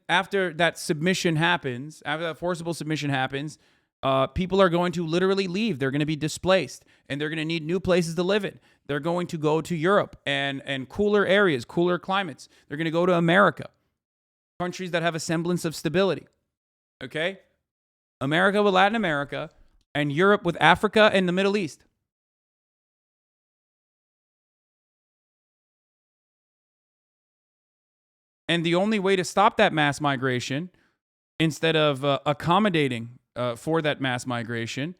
after that submission happens, after that forcible submission happens, people are going to literally leave. They're going to be displaced, and they're going to need new places to live in. They're going to go to Europe and cooler areas, cooler climates. They're going to go to America, countries that have a semblance of stability. Okay? America with Latin America, and Europe with Africa and the Middle East. And the only way to stop that mass migration, instead of accommodating for that mass migration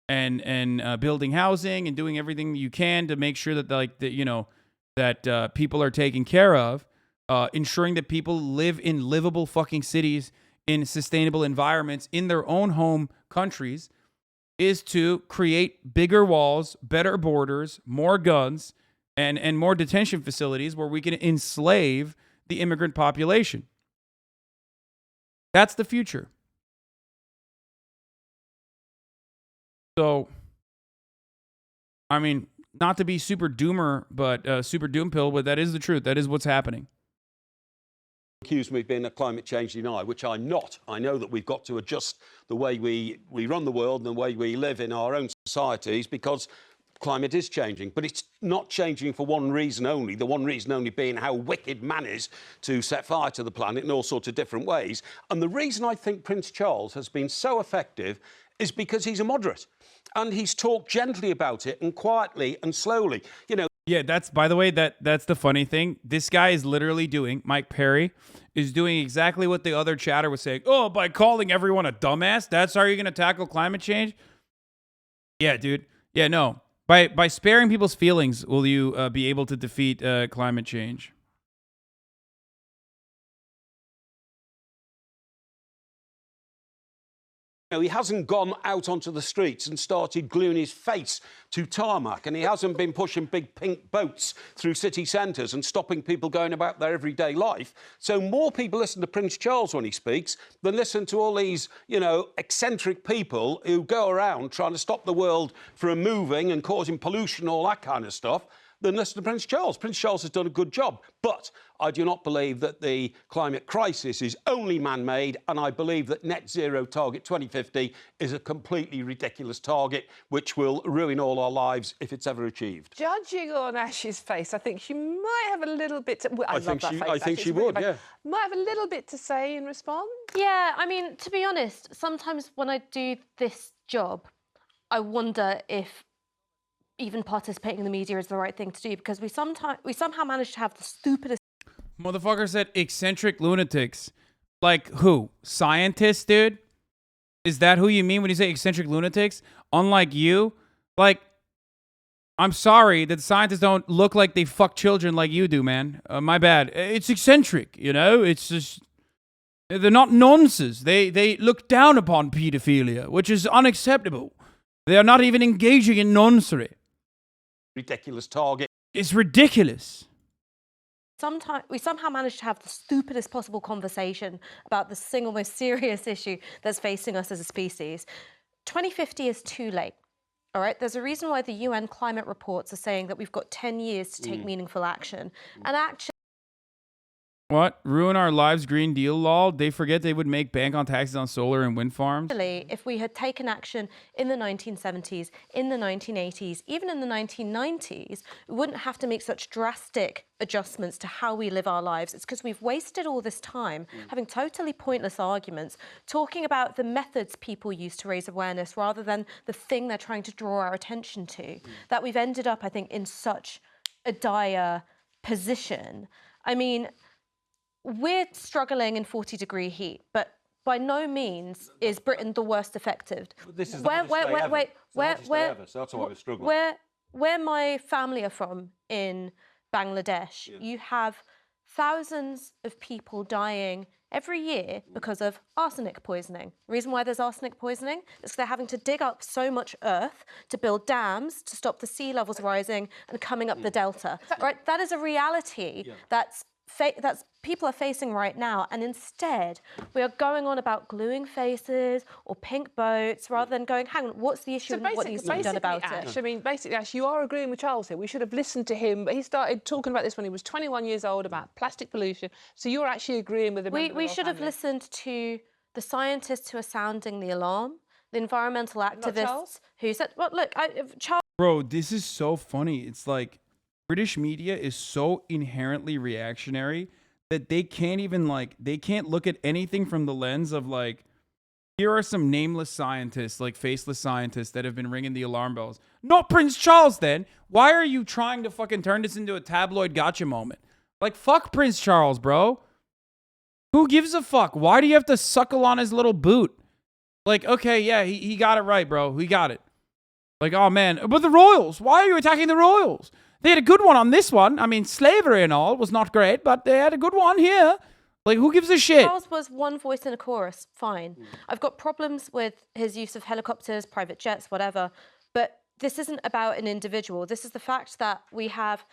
and building housing and doing everything you can to make sure that that people are taken care of, ensuring that people live in livable fucking cities, in sustainable environments in their own home countries, is to create bigger walls, better borders, more guns, and more detention facilities where we can enslave the immigrant population. That's the future. So, I mean, not to be super doomer, but super doom pill, but that is the truth. That is what's happening. Accuse me of being a climate change denier, which I'm not. I know that we've got to adjust the way we run the world and the way we live in our own societies, because climate is changing, but it's not changing for one reason only, the one reason only being how wicked man is to set fire to the planet in all sorts of different ways. And the reason I think Prince Charles has been so effective is because he's a moderate, and he's talked gently about it and quietly and slowly. You know. Yeah, that's, by the way, that's the funny thing. This guy is literally doing, Mike Perry is doing exactly what the other chatter was saying. Oh, by calling everyone a dumbass, that's how you're going to tackle climate change? Yeah, dude. Yeah, no. By sparing people's feelings, will you be able to defeat climate change? He hasn't gone out onto the streets and started gluing his face to tarmac, and he hasn't been pushing big pink boats through city centres and stopping people going about their everyday life. So more people listen to Prince Charles when he speaks than listen to all these, eccentric people who go around trying to stop the world from moving and causing pollution, all that kind of stuff, than listen to Prince Charles. Prince Charles has done a good job, but I do not believe that the climate crisis is only man-made, and I believe that net zero target 2050 is a completely ridiculous target which will ruin all our lives if it's ever achieved. Judging on Ash's face, I think she might have a little bit to... Well, I love that face. I think she would, yeah. Might have a little bit to say in response. Yeah, I mean, to be honest, sometimes when I do this job, I wonder if even participating in the media is the right thing to do, because we somehow manage to have the stupidest... Motherfucker said eccentric lunatics. Like who? Scientists, dude? Is that who you mean when you say eccentric lunatics? Unlike you? Like, I'm sorry that scientists don't look like they fuck children like you do, man. My bad. It's eccentric, It's just... They're not nonsense. They look down upon pedophilia, which is unacceptable. They are not even engaging in nonsense. Ridiculous target. It's ridiculous. Sometimes we somehow manage to have the stupidest possible conversation about the single most serious issue that's facing us as a species. 2050 is too late. All right, there's a reason why the UN climate reports are saying that we've got 10 years to take meaningful action. And actually... What? Ruin our lives, Green Deal, lol? They forget they would make bank on taxes on solar and wind farms? If we had taken action in the 1970s, in the 1980s, even in the 1990s, we wouldn't have to make such drastic adjustments to how we live our lives. It's because we've wasted all this time having totally pointless arguments, talking about the methods people use to raise awareness rather than the thing they're trying to draw our attention to, that we've ended up, I think, in such a dire position. I mean... We're struggling in 40-degree heat, but by no means is Britain the worst affected. This is the hottest day ever, so that's why we're struggling. Where my family are from in Bangladesh, you have thousands of people dying every year because of arsenic poisoning. The reason why there's arsenic poisoning is because they're having to dig up so much earth to build dams to stop the sea levels rising and coming up the delta. Right? That is a reality that's people are facing right now, and instead we are going on about gluing faces or pink boats rather than going, hang on, what's the issue and what needs to be done about Ash, it? I mean, basically, Ash, you are agreeing with Charles here. We should have listened to him, but he started talking about this when he was 21 years old about plastic pollution. So you're actually agreeing with him. We should have listened to the scientists who are sounding the alarm, the environmental activists who said, well, look, Charles. Bro, this is so funny. It's like British media is so inherently reactionary that they can't even they can't look at anything from the lens of here are some nameless scientists, faceless scientists that have been ringing the alarm bells. Not Prince Charles then. Why are you trying to fucking turn this into a tabloid gotcha moment? Fuck Prince Charles, bro. Who gives a fuck? Why do you have to suckle on his little boot? Okay, yeah, he got it right, bro. He got it. Oh man, but the royals, why are you attacking the royals? They had a good one on this one. I mean, slavery and all was not great, but they had a good one here. Who gives a shit? Charles was one voice in a chorus, fine. I've got problems with his use of helicopters, private jets, whatever, but this isn't about an individual. This is the fact that we have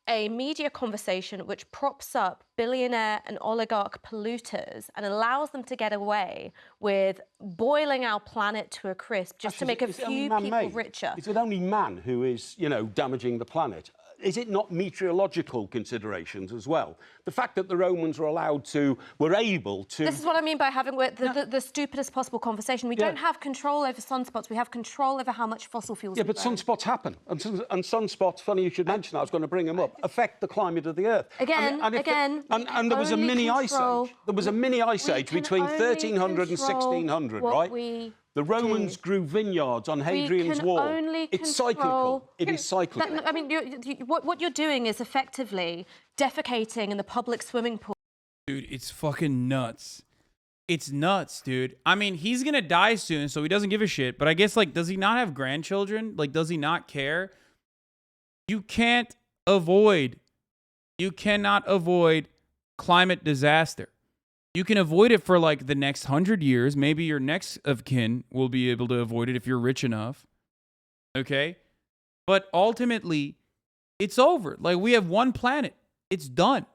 a media conversation which props up billionaire and oligarch polluters and allows them to get away with boiling our planet to a crisp just to make a few people richer. Is it only man who is, damaging the planet? Is it not meteorological considerations as well? The fact that the Romans were able to... This is what I mean by having the stupidest possible conversation. We don't have control over sunspots. We have control over how much fossil fuels we burn. Sunspots happen. And sunspots, funny you should mention that, I was going to bring them up, affect the climate of the Earth. And there was a mini ice age. There was a mini ice age between 1300 and 1600, right? The Romans grew vineyards on Hadrian's Wall. It's cyclical. It is cyclical. I mean, what you're doing is effectively defecating in the public swimming pool. Dude, it's fucking nuts. It's nuts, dude. I mean, he's gonna die soon, so he doesn't give a shit. But I guess, does he not have grandchildren? Does he not care? You cannot avoid climate disaster. You can avoid it for the next 100 years. Maybe your next of kin will be able to avoid it if you're rich enough. Okay? But ultimately, it's over. We have one planet. It's done.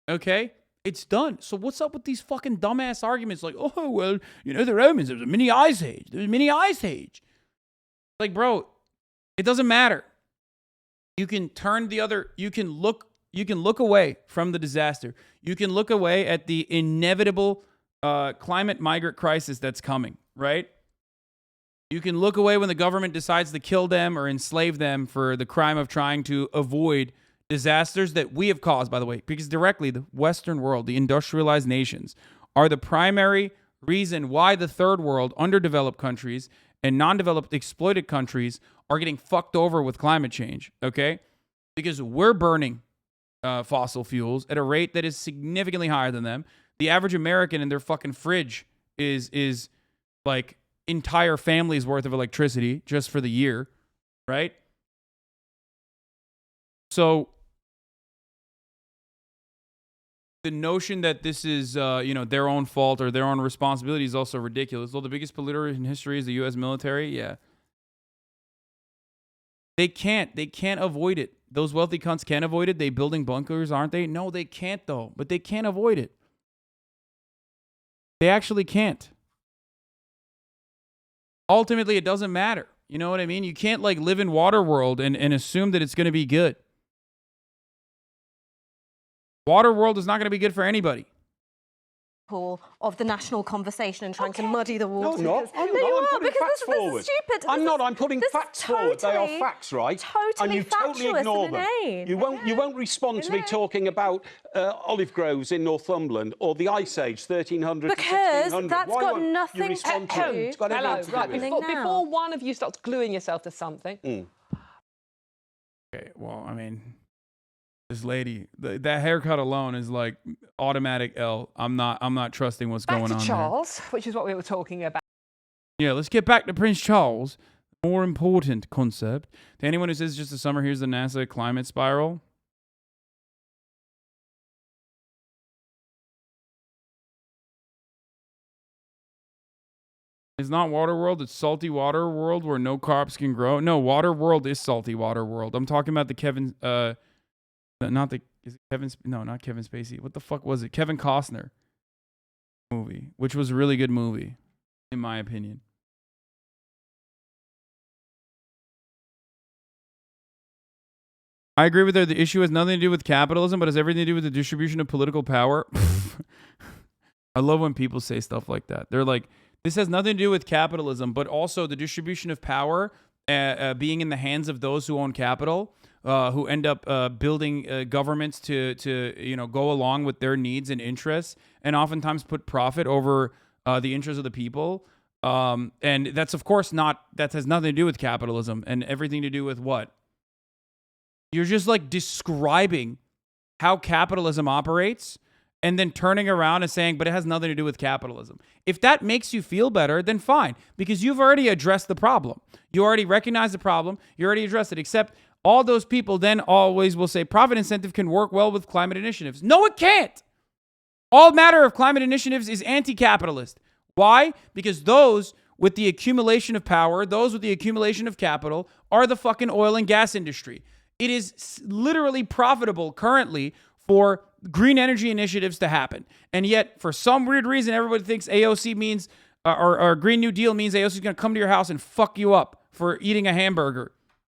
Okay? It's done. So what's up with these fucking dumbass arguments? Oh, well, the Romans, there was a mini ice age. There was a mini ice age. Bro, it doesn't matter. You can look away from the disaster. You can look away at the inevitable climate migrant crisis that's coming, right? You can look away when the government decides to kill them or enslave them for the crime of trying to avoid disasters that we have caused, by the way, because directly the Western world, the industrialized nations, are the primary reason why the third world, underdeveloped countries and non-developed exploited countries are getting fucked over with climate change, okay? Because we're burning fossil fuels at a rate that is significantly higher than them. The average American in their fucking fridge is entire family's worth of electricity just for the year, right? So the notion that this is their own fault or their own responsibility is also ridiculous. Well, the biggest polluter in history is the U.S. military. Yeah. They can't avoid it. Those wealthy cunts can't avoid it. They building bunkers, aren't they? No, they can't though. But they can't avoid it. They actually can't. Ultimately, it doesn't matter. You know what I mean? You can't live in Waterworld and assume that it's going to be good. Waterworld is not going to be good for anybody. Of the national conversation and trying to muddy the waters. No, I'm putting facts forward. This is stupid. I'm not. I'm putting facts forward. They are facts, right? Totally and you totally ignore them. You won't respond to me talking about olive groves in Northumberland or the Ice Age, 1300 because to 1600. That's Why got nothing to do. It's got everything to do with it. Before one of you starts gluing yourself to something. Okay, well, I mean, this lady, that haircut alone is automatic L. I'm not trusting what's going on Back to Charles, there. which is what we were talking about. Yeah, let's get back to Prince Charles. More important concept. To anyone who says it's just a summer, here's the NASA climate spiral. It's not Waterworld, it's Salty Water World where no crops can grow. No, Waterworld is Salty Water World. I'm talking about the Kevin, not the, is it Kevin? No, not Kevin Spacey. What the fuck was it? Kevin Costner movie, which was a really good movie, in my opinion. I agree with her. The issue has nothing to do with capitalism, but has everything to do with the distribution of political power. I love when people say stuff like that. They're like, this has nothing to do with capitalism, but also the distribution of power being in the hands of those who own capital, who end up building governments to go along with their needs and interests, and oftentimes put profit over the interests of the people. And that's, of course, that has nothing to do with capitalism and everything to do with what? You're just like describing how capitalism operates and then turning around and saying, but it has nothing to do with capitalism. If that makes you feel better, then fine, because you've already addressed the problem. You already recognize the problem. You already addressed it, except all those people then always will say profit incentive can work well with climate initiatives. No, it can't. All matter of climate initiatives is anti-capitalist. Why? Because those with the accumulation of power, those with the accumulation of capital are the fucking oil and gas industry. It is literally profitable currently for green energy initiatives to happen. And yet, for some weird reason, everybody thinks AOC means, or Green New Deal means AOC is going to come to your house and fuck you up for eating a hamburger.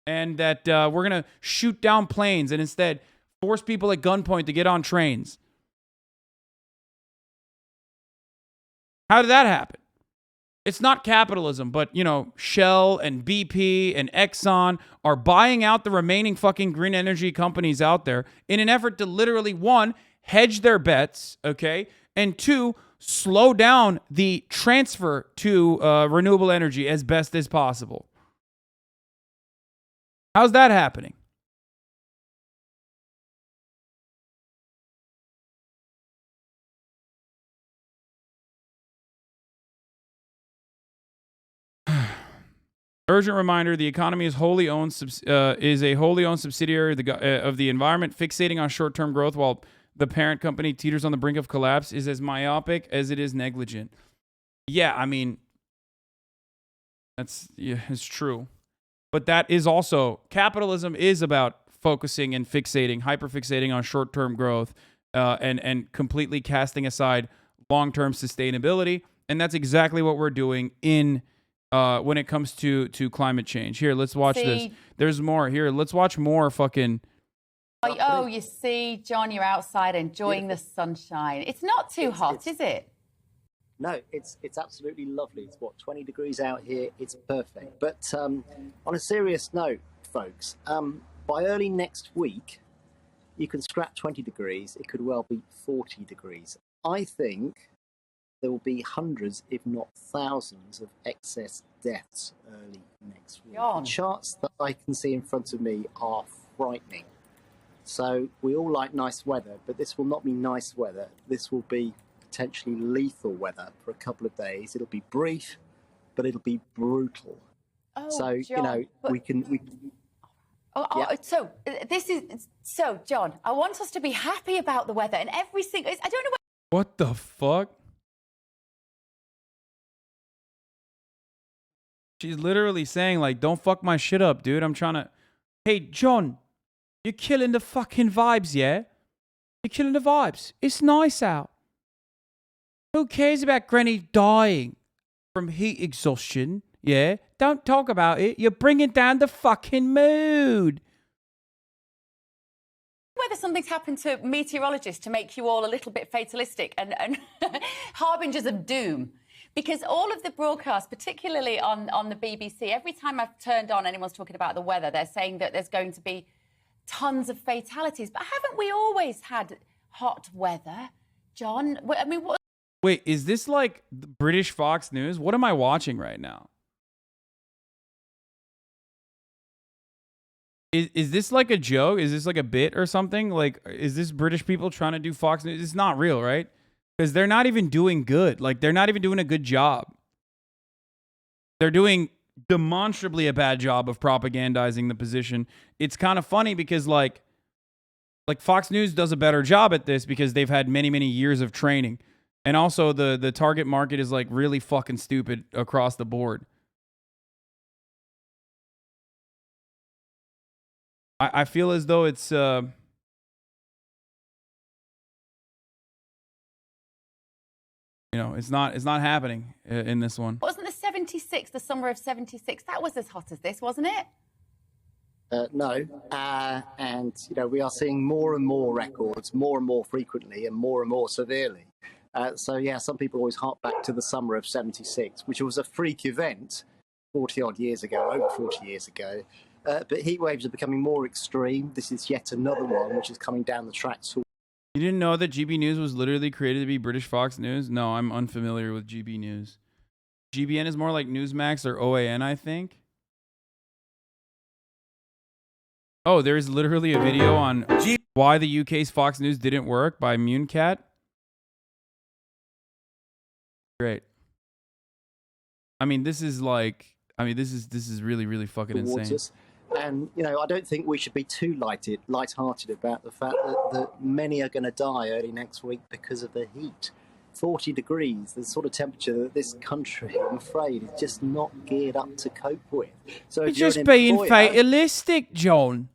And that we're going to shoot down planes and instead force people at gunpoint to get on trains. How did that happen? It's not capitalism, but, Shell and BP and Exxon are buying out the remaining fucking green energy companies out there in an effort to literally, one, hedge their bets, okay? And two, slow down the transfer to renewable energy as best as possible. How's that happening? Urgent reminder: the economy is a wholly owned subsidiary of the environment. Fixating on short-term growth while the parent company teeters on the brink of collapse is as myopic as it is negligent. Yeah, I mean, it's true. But that is also, capitalism is about focusing and hyperfixating on short-term growth, and completely casting aside long-term sustainability. And that's exactly what we're doing when it comes to climate change. Here, let's watch this. There's more. Here, let's watch more fucking... Oh, you see, John, you're outside enjoying the sunshine. It's not too hot, is it? No, it's absolutely lovely. It's 20 degrees out here. It's perfect. But on a serious note, folks, by early next week, you can scrap 20 degrees. It could well be 40 degrees. I think there will be hundreds, if not thousands, of excess deaths early next week. John. The charts that I can see in front of me are frightening. So we all like nice weather, but this will not be nice weather. This will be potentially lethal weather for a couple of days. It'll be brief, but it'll be brutal. Oh, so, John, we can. Yeah. So, John, I want us to be happy about the weather and every single... I don't know What the fuck? She's literally saying, like, don't fuck my shit up, dude. I'm trying to... Hey, John, you're killing the fucking vibes, yeah? You're killing the vibes. It's nice out. Who cares about Granny dying from heat exhaustion, yeah? Don't talk about it. You're bringing down the fucking mood. whether something's happened to meteorologists to make you all a little bit fatalistic and harbingers of doom. Because all of the broadcasts, particularly on the BBC, every time I've turned on anyone's talking about the weather, they're saying that there's going to be tons of fatalities. But haven't we always had hot weather, John? I mean, what? Wait, is this like British Fox News? What am I watching right now? Is this like a joke? Is this like a bit or something? Like, is this British people trying to do Fox News? It's not real, right? Because they're not even doing good. Like, they're not even doing a good job. They're doing demonstrably a bad job of propagandizing the position. It's kind of funny because like Fox News does a better job at this because they've had many, many years of training. And also the target market is like really fucking stupid across the board. I feel as though it's You know, it's not happening in this one. Wasn't the 76, the summer of 76, that was as hot as this, wasn't it? No, and we are seeing more and more records, more and more frequently, and more severely. So yeah, some people always hark back to the summer of '76, which was a freak event 40 odd years ago, over 40 years ago. But heat waves are becoming more extreme. This is yet another one which is coming down the tracks. You didn't know that GB News was literally created to be British Fox News? No, I'm unfamiliar with GB News. GBN is more like Newsmax or OAN, I think. Oh, there's literally a video on why the UK's Fox News didn't work by Munecat. Great. I mean, this is like, this is really, really fucking insane. And, I don't think we should be too light-hearted about the fact that many are going to die early next week because of the heat. 40 degrees, the sort of temperature that this country, I'm afraid, is just not geared up to cope with. So You're just being fatalistic, John.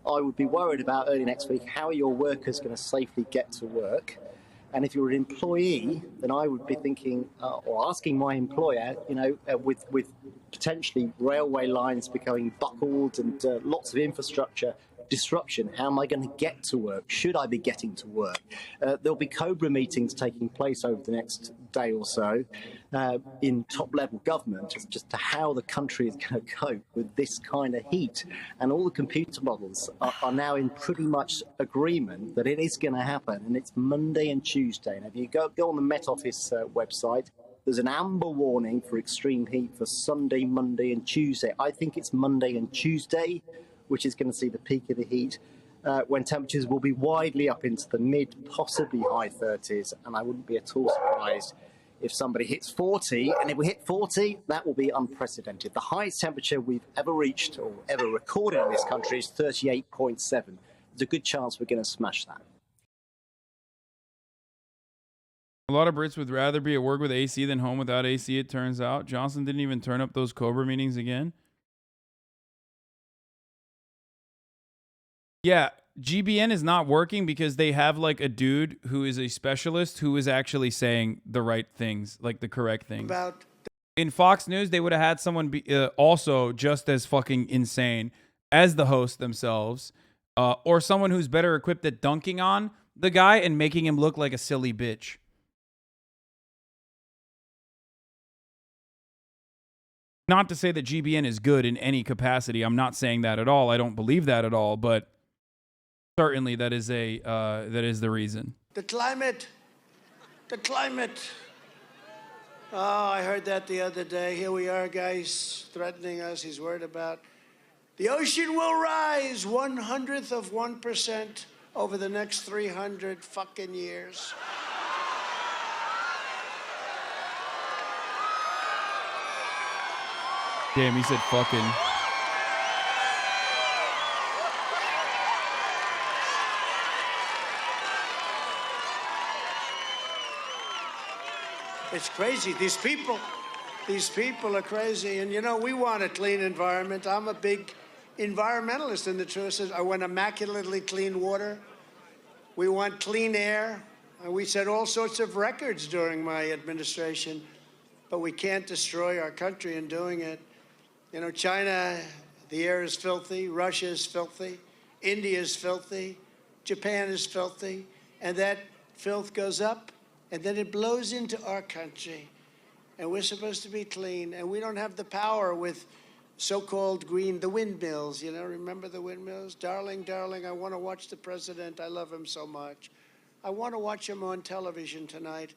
I would be worried about early next week, how are your workers going to safely get to work? And if you're an employee, then I would be thinking or asking my employer, with potentially railway lines becoming buckled and lots of infrastructure disruption, how am I going to get to work? Should I be getting to work? There'll be COBRA meetings taking place over the next day or so in top-level government as just to how the country is going to cope with this kind of heat. And all the computer models are now in pretty much agreement that it is going to happen, and it's Monday and Tuesday. And if you go on the Met Office website, there's an amber warning for extreme heat for Sunday, Monday and Tuesday. I think it's Monday and Tuesday which is going to see the peak of the heat, when temperatures will be widely up into the mid, possibly high 30s, and I wouldn't be at all surprised if somebody hits 40, and if we hit 40, that will be unprecedented. The highest temperature we've ever reached or ever recorded in this country is 38.7. There's a good chance we're going to smash that. A lot of Brits would rather be at work with AC than home without AC, it turns out. Johnson didn't even turn up those COBRA meetings again. Yeah, GBN is not working because they have like a dude who is a specialist who is actually saying the right things, like the correct things. In Fox News, they would have had someone be also just as fucking insane as the host themselves, or someone who's better equipped at dunking on the guy and making him look like a silly bitch. Not to say that GBN is good in any capacity. I'm not saying that at all. I don't believe that at all, but certainly that is the reason. The climate. Oh, I heard that the other day. Here we are, guys, threatening us. He's worried about the ocean will rise 1/100% over the next 300 fucking years. Damn, he said fucking. It's crazy. These people are crazy. And, we want a clean environment. I'm a big environmentalist, and the truth is I want immaculately clean water. We want clean air. And we set all sorts of records during my administration, but we can't destroy our country in doing it. China, the air is filthy. Russia is filthy. India is filthy. Japan is filthy. And that filth goes up, and then it blows into our country. And we're supposed to be clean, and we don't have the power with so-called green, the windmills, remember the windmills? Darling, I want to watch the president. I love him so much. I want to watch him on television tonight.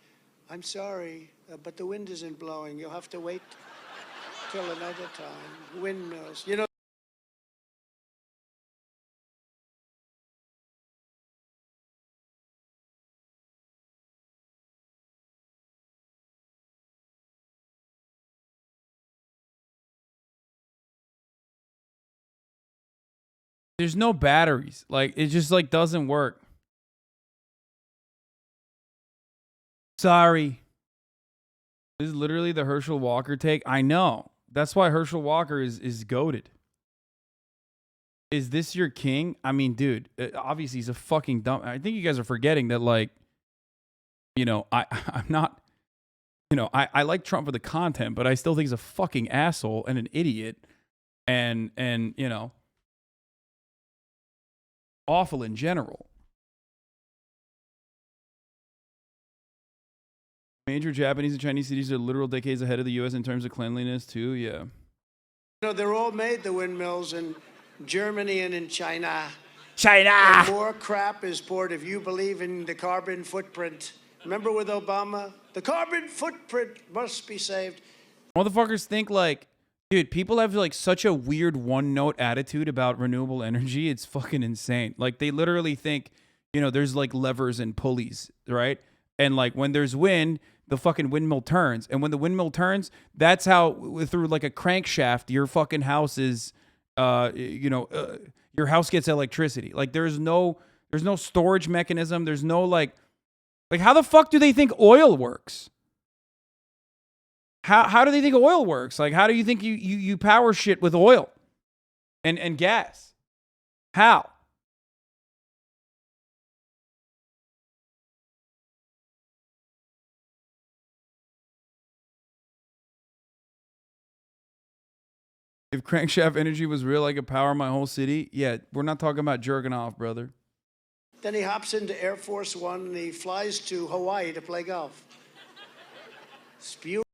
I'm sorry, but the wind isn't blowing. You'll have to wait till another time. Windmills. There's no batteries. Like, it just like doesn't work. Sorry. This is literally the Herschel Walker take. I know. That's why Herschel Walker is goated. Is this your king? I mean, dude, obviously he's a fucking dumb. I think you guys are forgetting that, like, I'm not you know, I like Trump for the content, but I still think he's a fucking asshole and an idiot and you know, awful in general. Major Japanese and Chinese cities are literal decades ahead of the U.S. in terms of cleanliness, too. Yeah. You know, they're all made, the windmills, in Germany and in China. And more crap is poured if you believe in the carbon footprint. Remember with Obama? The carbon footprint must be saved. Motherfuckers think like, dude, people have like such a weird one-note attitude about renewable energy. It's fucking insane. Like they literally think, you know, there's like levers and pulleys, right? And like when there's wind, the fucking windmill turns. And when the windmill turns, that's how through like a crankshaft, your fucking house is, your house gets electricity. Like there's no storage mechanism. There's no like how the fuck do they think oil works? How do they think oil works? Like how do you think you power shit with oil and gas? How? If crankshaft energy was real, I could power my whole city. Yeah, we're not talking about jerking off, brother. Then he hops into Air Force One and he flies to Hawaii to play golf. Spewing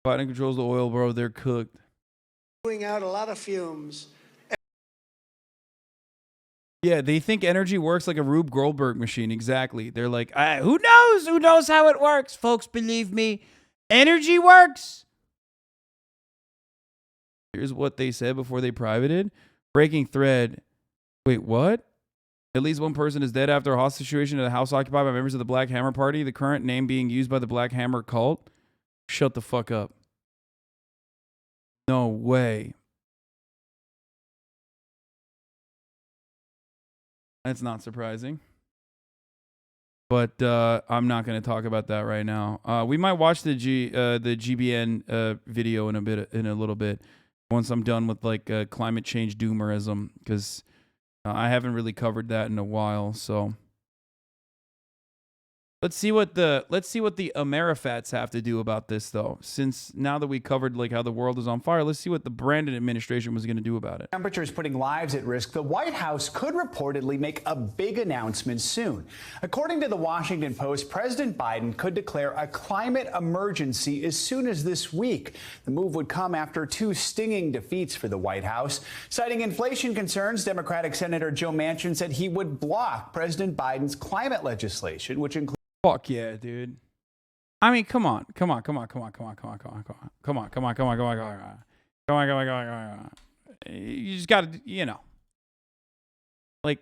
Biden controls the oil, bro. They're cooked. out a lot of fumes. Yeah, they think energy works like a Rube Goldberg machine. Exactly. They're like, who knows? Who knows how it works? Folks, believe me. Energy works. Here's what they said before they privated. Breaking thread. Wait, what? At least one person is dead after a hostage situation at a house occupied by members of the Black Hammer Party, the current name being used by the Black Hammer cult. Shut the fuck up. No way. That's not surprising. But I'm not going to talk about that right now. We might watch the GBN video in a little bit once I'm done with like climate change doomerism, because I haven't really covered that in a while. So let's see what the Amerifats have to do about this, though. Since now that we covered like how the world is on fire, let's see what the Brandon administration was going to do about it. Temperatures putting lives at risk. The White House could reportedly make a big announcement soon. According to the Washington Post, President Biden could declare a climate emergency as soon as this week. The move would come after 2 stinging defeats for the White House. Citing inflation concerns, Democratic Senator Joe Manchin said he would block President Biden's climate legislation, which includes Fuck yeah, dude. I mean, come on. You just got to, you know, like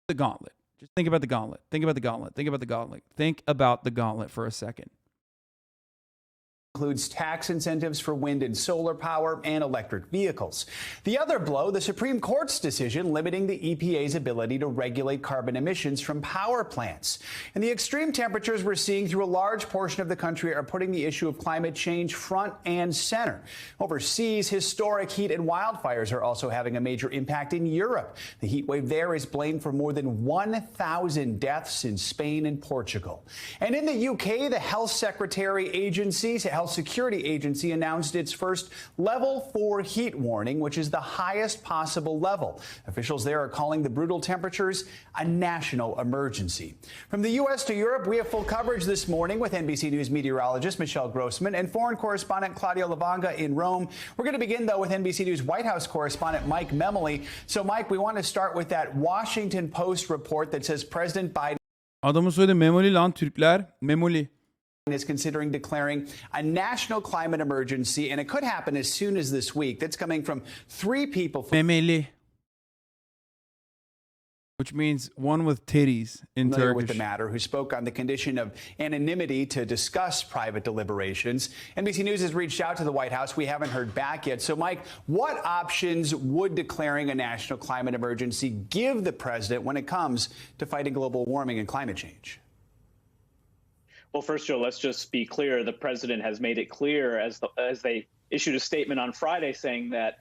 the gauntlet. Just think about the gauntlet. Think about the gauntlet. Think about the gauntlet. Think about the gauntlet for a second. Includes tax incentives for wind and solar power and electric vehicles. The other blow, the Supreme Court's decision limiting the EPA's ability to regulate carbon emissions from power plants. And the extreme temperatures we're seeing through a large portion of the country are putting the issue of climate change front and center. Overseas, historic heat and wildfires are also having a major impact in Europe. The heat wave there is blamed for more than 1,000 deaths in Spain and Portugal. And in the UK, the Health Security Agency announced its first level 4 heat warning, which is the highest possible level. Officials there are calling the brutal temperatures a national emergency. From the U.S. to Europe, we have full coverage this morning with NBC News meteorologist Michelle Grossman and foreign correspondent Claudia Lavanga in Rome. We're going to begin, though, with NBC News White House correspondent Mike Memoli. So, Mike, we want to start with that Washington Post report that says President Biden Adamın soyadı Memoli lan Türkler. Memoli. is considering declaring a national climate emergency, and it could happen as soon as this week. That's coming from 3 people. Memeli. Which means one with titties in Familiar Turkish. with the matter, who spoke on the condition of anonymity to discuss private deliberations. NBC News has reached out to the White House. We haven't heard back yet. So, Mike, what options would declaring a national climate emergency give the president when it comes to fighting global warming and climate change? Well, first, Joe, let's just be clear. The president has made it clear as they issued a statement on Friday saying that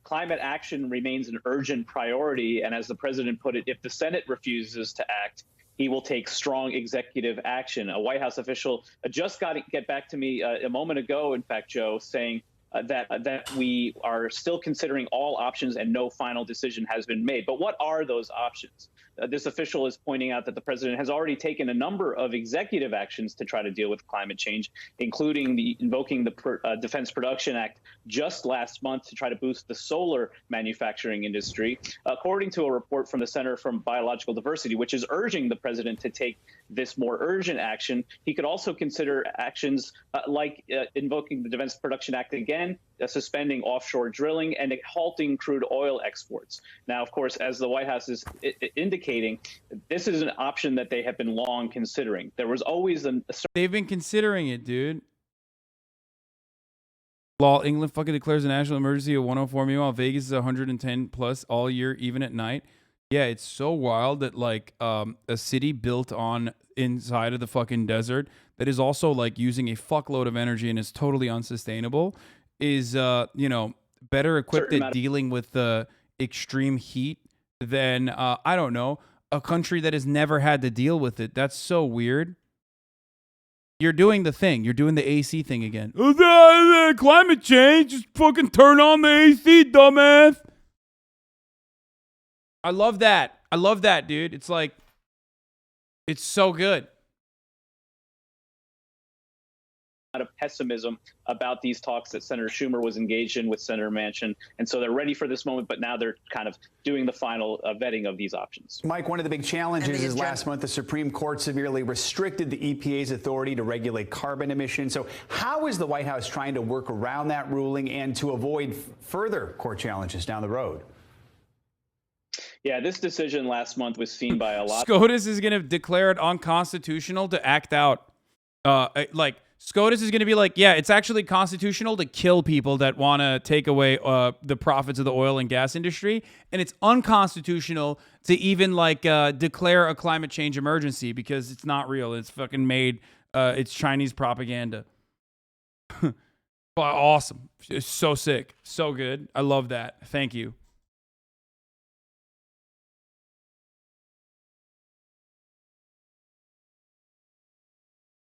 climate action remains an urgent priority. And as the president put it, if the Senate refuses to act, he will take strong executive action. A White House official just get back to me a moment ago, in fact, Joe, saying that we are still considering all options and no final decision has been made. But what are those options? This official is pointing out that the president has already taken a number of executive actions to try to deal with climate change, including invoking the Defense Production Act just last month to try to boost the solar manufacturing industry. According to a report from the Center for Biological Diversity, which is urging the president to take this more urgent action, he could also consider actions like invoking the Defense Production Act again, suspending offshore drilling, and halting crude oil exports. Now, of course, as the White House is indicating, this is an option that they have been long considering. There was always They've been considering it, dude. Law, England fucking declares a national emergency at 104. Meanwhile, Vegas is 110 plus all year, even at night. Yeah, it's so wild that like a city built on inside of the fucking desert that is also like using a fuckload of energy and is totally unsustainable is better equipped at dealing with the extreme heat than I don't know, a country that has never had to deal with it. That's so weird. You're doing the thing. You're doing the AC thing again. Climate change. Just fucking turn on the AC, dumbass. I love that. I love that, dude. It's like, it's so good. A lot of pessimism about these talks that Senator Schumer was engaged in with Senator Manchin. And so they're ready for this moment, but now they're kind of doing the final vetting of these options. Mike, one of the big challenges is last month the Supreme Court severely restricted the EPA's authority to regulate carbon emissions. So how is the White House trying to work around that ruling and to avoid further court challenges down the road? Yeah, this decision last month was seen by a lot. SCOTUS is going to declare it unconstitutional to act out. SCOTUS is going to be like, yeah, it's actually constitutional to kill people that want to take away the profits of the oil and gas industry. And it's unconstitutional to even declare a climate change emergency because it's not real. It's fucking made. It's Chinese propaganda. Awesome. It's so sick. So good. I love that. Thank you.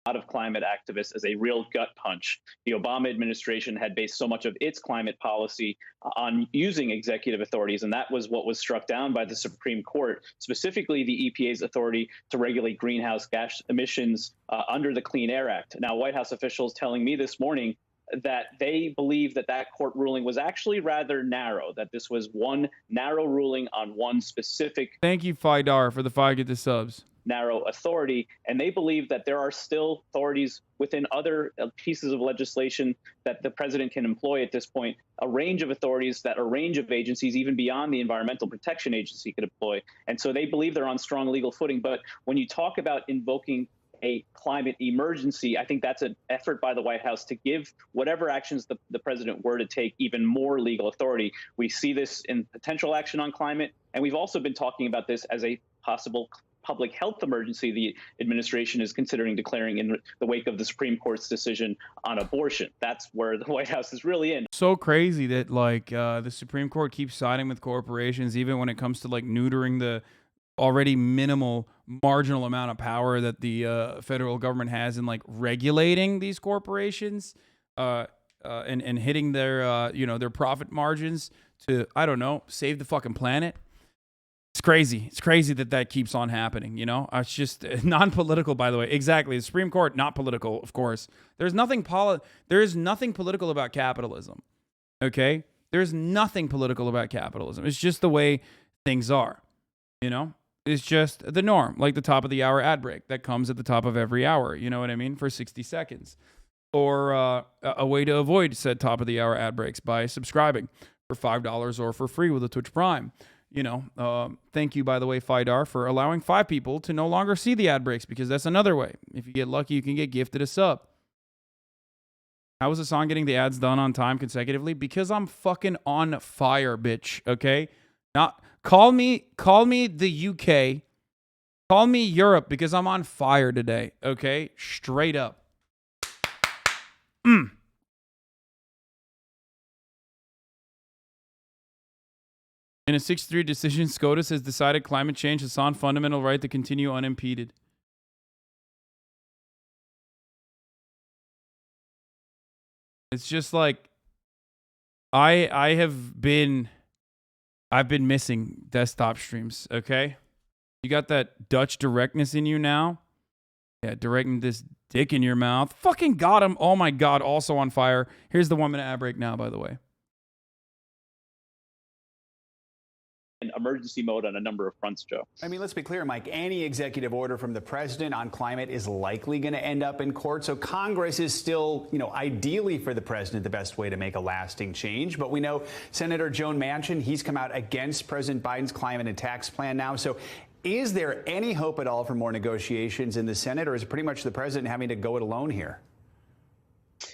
Lot of climate activists as a real gut punch. The Obama administration had based so much of its climate policy on using executive authorities, and that was what was struck down by the Supreme Court, specifically the EPA's authority to regulate greenhouse gas emissions under the Clean Air Act. Now, White House officials telling me this morning that they believe that court ruling was actually rather narrow, that this was one narrow ruling on one specific. Thank you, Fidar, for the 5 get the subs. Narrow authority, and they believe that there are still authorities within other pieces of legislation that the president can employ at this point, a range of authorities that a range of agencies, even beyond the Environmental Protection Agency, could employ. And so they believe they're on strong legal footing. But when you talk about invoking a climate emergency, I think that's an effort by the White House to give whatever actions the president were to take even more legal authority. We see this in potential action on climate, and we've also been talking about this as a possible public health emergency the administration is considering declaring in the wake of the Supreme Court's decision on abortion. That's where the White House is really in. So crazy that the Supreme Court keeps siding with corporations, even when it comes to neutering the already marginal amount of power that the federal government has in regulating these corporations and hitting their their profit margins to, I don't know, save the fucking planet. It's crazy. It's crazy that keeps on happening, It's just non-political, by the way. Exactly. The Supreme Court, not political, of course. There is nothing political about capitalism, okay? There's nothing political about capitalism. It's just the way things are, It's just the norm, like the top of the hour ad break that comes at the top of every hour, you know what I mean, for 60 seconds. Or a way to avoid said top of the hour ad breaks by subscribing for $5 or for free with a Twitch Prime. Thank you, by the way, Fidar, for allowing 5 people to no longer see the ad breaks, because that's another way. If you get lucky, you can get gifted a sub. How is Hasan getting the ads done on time consecutively? Because I'm fucking on fire, bitch, okay? Not call me the UK. Call me Europe, because I'm on fire today, okay? Straight up. And In a 6-3 decision, SCOTUS has decided climate change has Hassan fundamental right to continue unimpeded. It's just like I've been missing desktop streams, okay? You got that Dutch directness in you now? Yeah, directing this dick in your mouth. Fucking got him. Oh my God, also on fire. Here's the 1 minute ad break now, by the way. Emergency mode on a number of fronts, Joe. I mean, let's be clear, Mike. Any executive order from the president on climate is likely going to end up in court. So Congress is still, ideally for the president, the best way to make a lasting change. But we know Senator Joe Manchin, he's come out against President Biden's climate and tax plan now. So is there any hope at all for more negotiations in the Senate, or is it pretty much the president having to go it alone here?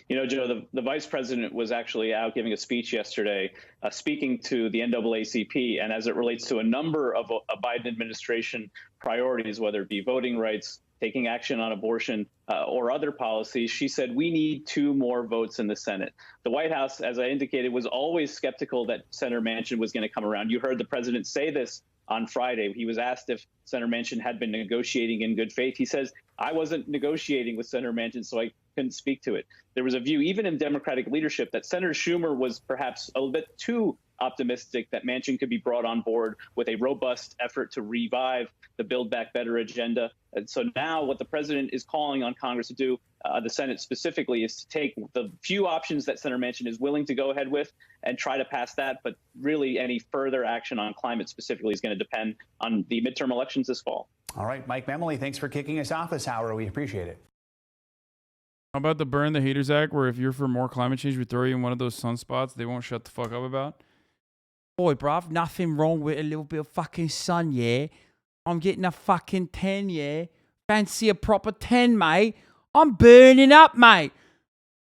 Joe, the vice president was actually out giving a speech yesterday, speaking to the NAACP, and as it relates to a number of Biden administration priorities, whether it be voting rights, taking action on abortion, or other policies, she said, we need 2 more votes in the Senate. The White House, as I indicated, was always skeptical that Senator Manchin was going to come around. You heard the president say this on Friday. He was asked if Senator Manchin had been negotiating in good faith. He says, I wasn't negotiating with Senator Manchin, so I couldn't speak to it. There was a view, even in Democratic leadership, that Senator Schumer was perhaps a little bit too optimistic that Manchin could be brought on board with a robust effort to revive the Build Back Better agenda. And so now what the president is calling on Congress to do, the Senate specifically, is to take the few options that Senator Manchin is willing to go ahead with and try to pass that. But really, any further action on climate specifically is going to depend on the midterm elections this fall. All right, Mike Memoli, thanks for kicking us off this hour. We appreciate it. How about the Burn the Haters Act, where if you're for more climate change, we throw you in one of those sunspots they won't shut the fuck up about? Boy, bruv, nothing wrong with a little bit of fucking sun, yeah? I'm getting a fucking 10, yeah? Fancy a proper 10, mate? I'm burning up, mate.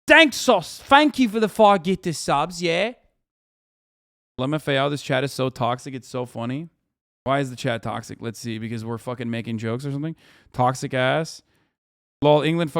Thanks, Sauce. Thank you for the 5 Gitter subs, yeah? LMFAO, this chat is so toxic, it's so funny. Why is the chat toxic? Let's see, because we're fucking making jokes or something? Toxic ass. Lol, England